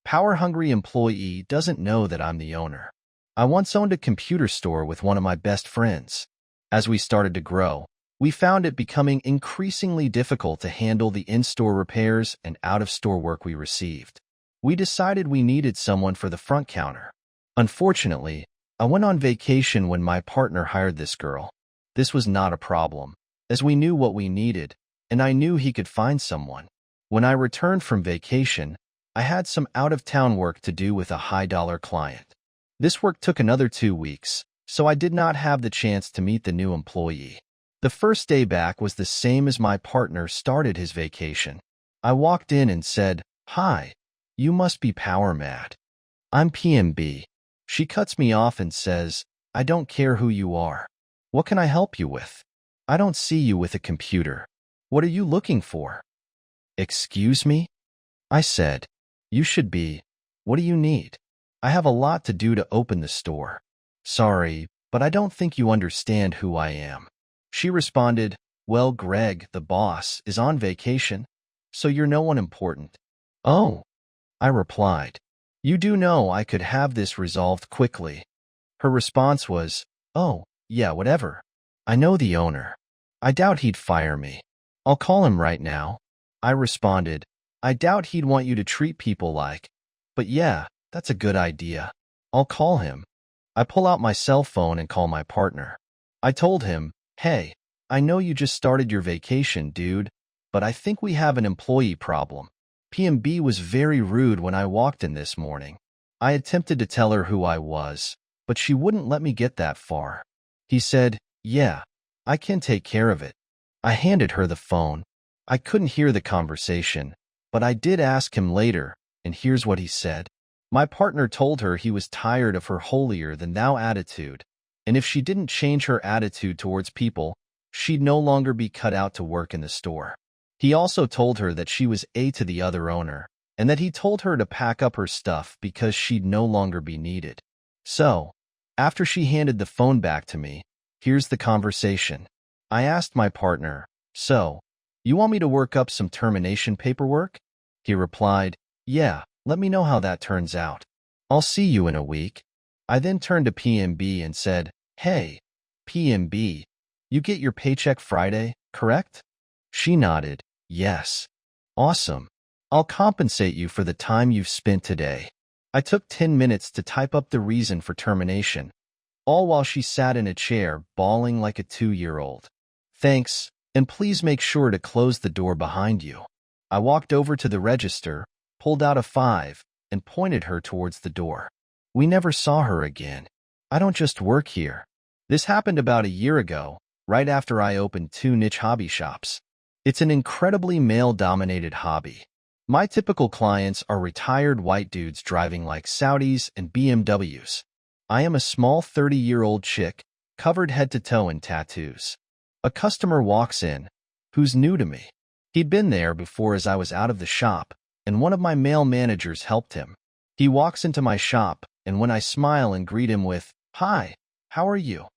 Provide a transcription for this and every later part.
power-hungry employee doesn't know that I'm the owner. I once owned a computer store with one of my best friends. As we started to grow, we found it becoming increasingly difficult to handle the in-store repairs and out-of-store work we received. We decided we needed someone for the front counter. Unfortunately, I went on vacation when my partner hired this girl. This was not a problem, as we knew what we needed, and I knew he could find someone. When I returned from vacation, I had some out-of-town work to do with a high-dollar client. This work took another 2 weeks, so I did not have the chance to meet the new employee. The first day back was the same as my partner started his vacation. I walked in and said, "Hi, you must be power mad. I'm PMB. She cuts me off and says, "I don't care who you are. What can I help you with? I don't see you with a computer. What are you looking for?" "Excuse me?" I said. "You should be. What do you need?" "I have a lot to do to open the store." "Sorry, but I don't think you understand who I am." She responded, "Well, Greg, the boss, is on vacation, so you're no one important." "Oh," I replied. "You do know I could have this resolved quickly." Her response was, "Oh, yeah, whatever. I know the owner. I doubt he'd fire me. I'll call him right now." I responded, "I doubt he'd want you to treat people like, but yeah, that's a good idea. I'll call him." I pull out my cell phone and call my partner. I told him, "Hey, I know you just started your vacation, dude, but I think we have an employee problem. PMB was very rude when I walked in this morning." I attempted to tell her who I was, but she wouldn't let me get that far. He said, "Yeah, I can take care of it." I handed her the phone. I couldn't hear the conversation, but I did ask him later, and here's what he said. My partner told her he was tired of her holier-than-thou attitude, and if she didn't change her attitude towards people, she'd no longer be cut out to work in the store. He also told her that she was to the other owner, and that he told her to pack up her stuff because she'd no longer be needed. So, after she handed the phone back to me, here's the conversation. I asked my partner, "So, you want me to work up some termination paperwork?" He replied, "Yeah, let me know how that turns out. I'll see you in a week." I then turned to PMB and said, "Hey, PMB, you get your paycheck Friday, correct?" She nodded, "Yes." "Awesome. I'll compensate you for the time you've spent today." I took 10 minutes to type up the reason for termination, all while she sat in a chair, bawling like a 2-year-old. "Thanks, and please make sure to close the door behind you." I walked over to the register, pulled out a 5, and pointed her towards the door. We never saw her again. I don't just work here. This happened about a year ago, right after I opened 2 niche hobby shops. It's an incredibly male-dominated hobby. My typical clients are retired white dudes driving like Saudis and BMWs. I am a small 30-year-old chick, covered head to toe in tattoos. A customer walks in, who's new to me. He'd been there before as I was out of the shop, and one of my male managers helped him. He walks into my shop, and when I smile and greet him with, "Hi, how are you?"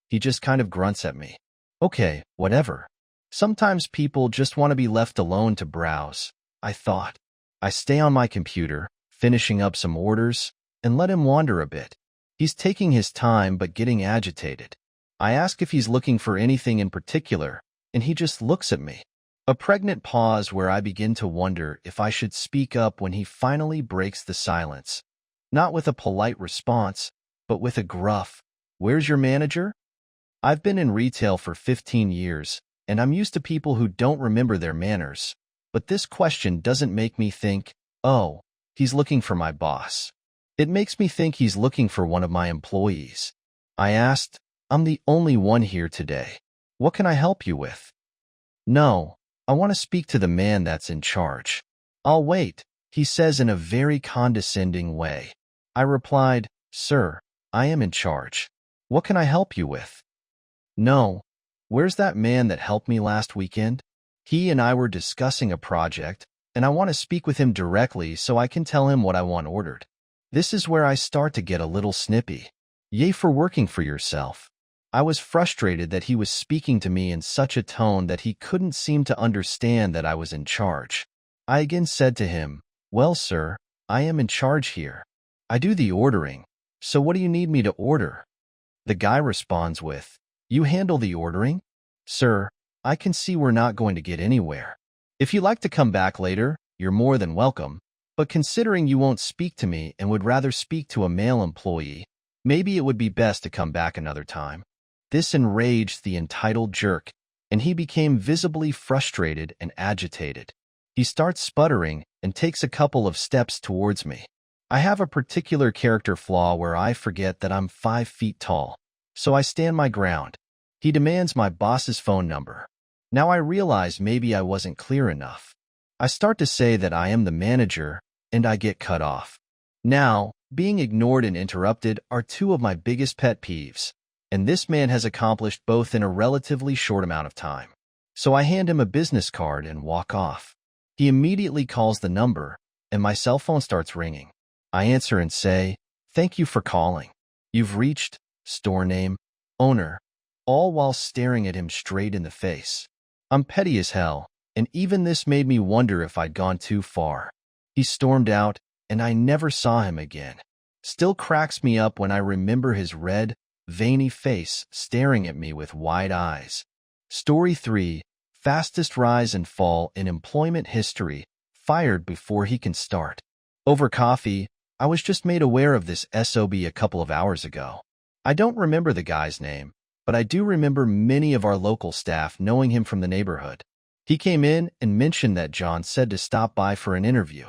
he just kind of grunts at me. Okay, whatever. Sometimes people just want to be left alone to browse, I thought. I stay on my computer, finishing up some orders, and let him wander a bit. He's taking his time but getting agitated. I ask if he's looking for anything in particular, and he just looks at me. A pregnant pause where I begin to wonder if I should speak up when he finally breaks the silence. Not with a polite response, but with a gruff, "Where's your manager?" I've been in retail for 15 years, and I'm used to people who don't remember their manners. But this question doesn't make me think, "Oh, he's looking for my boss." It makes me think he's looking for one of my employees. I asked, "I'm the only one here today. What can I help you with?" "No, I want to speak to the man that's in charge." "I'll wait," he says in a very condescending way. I replied, "Sir, I am in charge. What can I help you with?" "No. Where's that man that helped me last weekend? He and I were discussing a project, and I want to speak with him directly so I can tell him what I want ordered." This is where I start to get a little snippy. Yay for working for yourself. I was frustrated that he was speaking to me in such a tone that he couldn't seem to understand that I was in charge. I again said to him, "Well, sir, I am in charge here. I do the ordering. So what do you need me to order? The guy responds with, You handle the ordering? Sir, I can see we're not going to get anywhere. If you'd like to come back later, you're more than welcome. But considering you won't speak to me and would rather speak to a male employee, maybe it would be best to come back another time. This enraged the entitled jerk, and he became visibly frustrated and agitated. He starts sputtering and takes a couple of steps towards me. I have a particular character flaw where I forget that I'm 5 feet tall, so I stand my ground. He demands my boss's phone number. Now I realize maybe I wasn't clear enough. I start to say that I am the manager, and I get cut off. Now, being ignored and interrupted are two of my biggest pet peeves, and this man has accomplished both in a relatively short amount of time. So I hand him a business card and walk off. He immediately calls the number, and my cell phone starts ringing. I answer and say, Thank you for calling. You've reached, store name, owner, all while staring at him straight in the face. I'm petty as hell, and even this made me wonder if I'd gone too far. He stormed out, and I never saw him again. Still cracks me up when I remember his red, veiny face staring at me with wide eyes. Story 3, Fastest rise and fall in employment history, fired before he can start. Over coffee, I was just made aware of this SOB a couple of hours ago. I don't remember the guy's name, but I do remember many of our local staff knowing him from the neighborhood. He came in and mentioned that John said to stop by for an interview.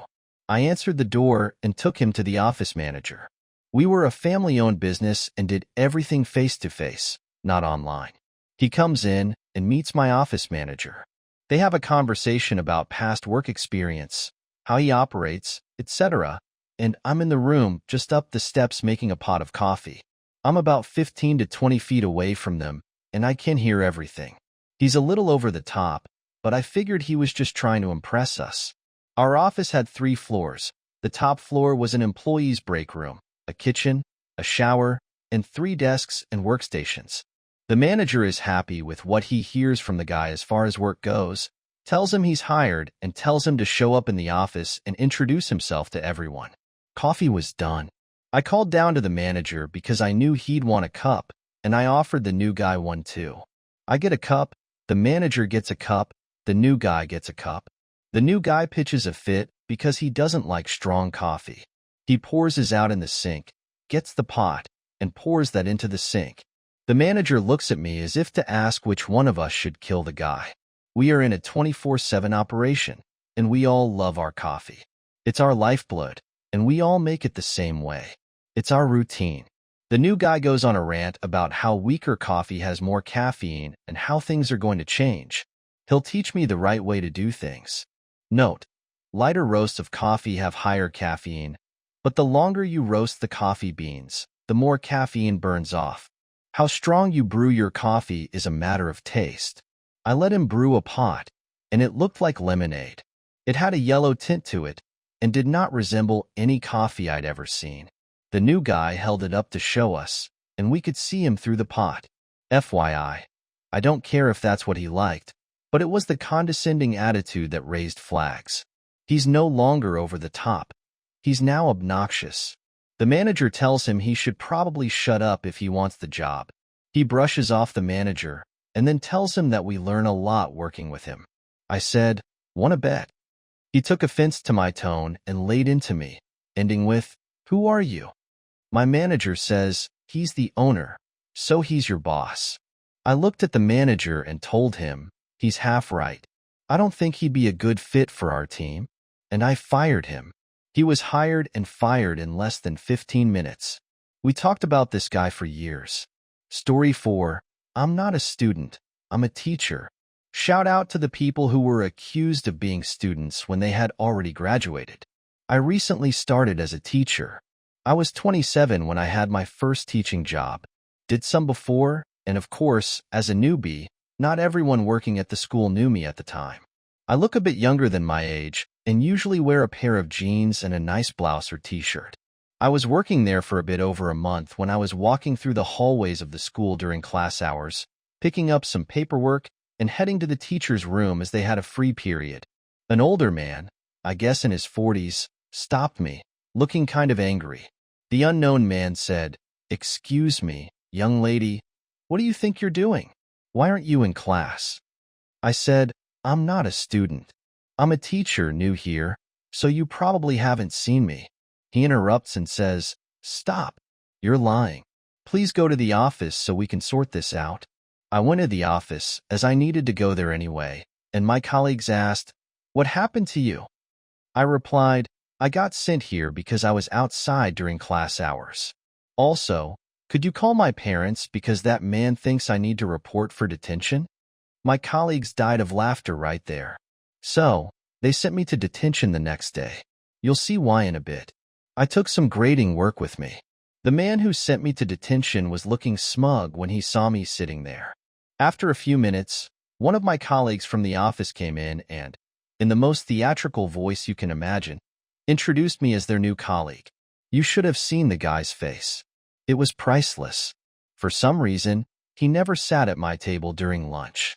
I answered the door and took him to the office manager. We were a family-owned business and did everything face-to-face, not online. He comes in and meets my office manager. They have a conversation about past work experience, how he operates, etc., and I'm in the room just up the steps making a pot of coffee. I'm about 15 to 20 feet away from them, and I can hear everything. He's a little over the top, but I figured he was just trying to impress us. Our office had 3 floors. The top floor was an employee's break room, a kitchen, a shower, and 3 desks and workstations. The manager is happy with what he hears from the guy as far as work goes, tells him he's hired, and tells him to show up in the office and introduce himself to everyone. Coffee was done. I called down to the manager because I knew he'd want a cup, and I offered the new guy one too. I get a cup, the manager gets a cup, the new guy gets a cup. The new guy pitches a fit because he doesn't like strong coffee. He pours his out in the sink, gets the pot, and pours that into the sink. The manager looks at me as if to ask which one of us should kill the guy. We are in a 24/7 operation, and we all love our coffee. It's our lifeblood, and we all make it the same way. It's our routine. The new guy goes on a rant about how weaker coffee has more caffeine and how things are going to change. He'll teach me the right way to do things. Note, lighter roasts of coffee have higher caffeine, but the longer you roast the coffee beans, the more caffeine burns off. How strong you brew your coffee is a matter of taste. I let him brew a pot, and it looked like lemonade. It had a yellow tint to it, and did not resemble any coffee I'd ever seen. The new guy held it up to show us, and we could see him through the pot. FYI, I don't care if that's what he liked, but it was the condescending attitude that raised flags. He's no longer over the top. He's now obnoxious. The manager tells him he should probably shut up if he wants the job. He brushes off the manager and then tells him that we learn a lot working with him. I said, "Want to bet?" He took offense to my tone and laid into me, ending with, "Who are you?" My manager says, "He's the owner, so he's your boss." I looked at the manager and told him, "He's half right. I don't think he'd be a good fit for our team," and I fired him. He was hired and fired in less than 15 minutes. We talked about this guy for years. Story 4, I'm not a student, I'm a teacher. Shout out to the people who were accused of being students when they had already graduated. I recently started as a teacher. I was 27 when I had my first teaching job. Did some before, and of course, as a newbie, not everyone working at the school knew me at the time. I look a bit younger than my age and usually wear a pair of jeans and a nice blouse or t-shirt. I was working there for a bit over a month when I was walking through the hallways of the school during class hours, picking up some paperwork and heading to the teacher's room as they had a free period. An older man, I guess in his 40s, stopped me looking kind of angry. The unknown man said, "Excuse me, young lady, what do you think you're doing? Why aren't you in class?" I said, "I'm not a student. I'm a teacher new here, so you probably haven't seen me." He interrupts and says, "Stop. You're lying. Please go to the office so we can sort this out." I went to the office as I needed to go there anyway, and my colleagues asked, "What happened to you?" I replied, "I got sent here because I was outside during class hours. Also, could you call my parents because that man thinks I need to report for detention?" My colleagues died of laughter right there. So, they sent me to detention the next day. You'll see why in a bit. I took some grading work with me. The man who sent me to detention was looking smug when he saw me sitting there. After a few minutes, one of my colleagues from the office came in and, in the most theatrical voice you can imagine, introduced me as their new colleague. You should have seen the guy's face. It was priceless. For some reason, he never sat at my table during lunch.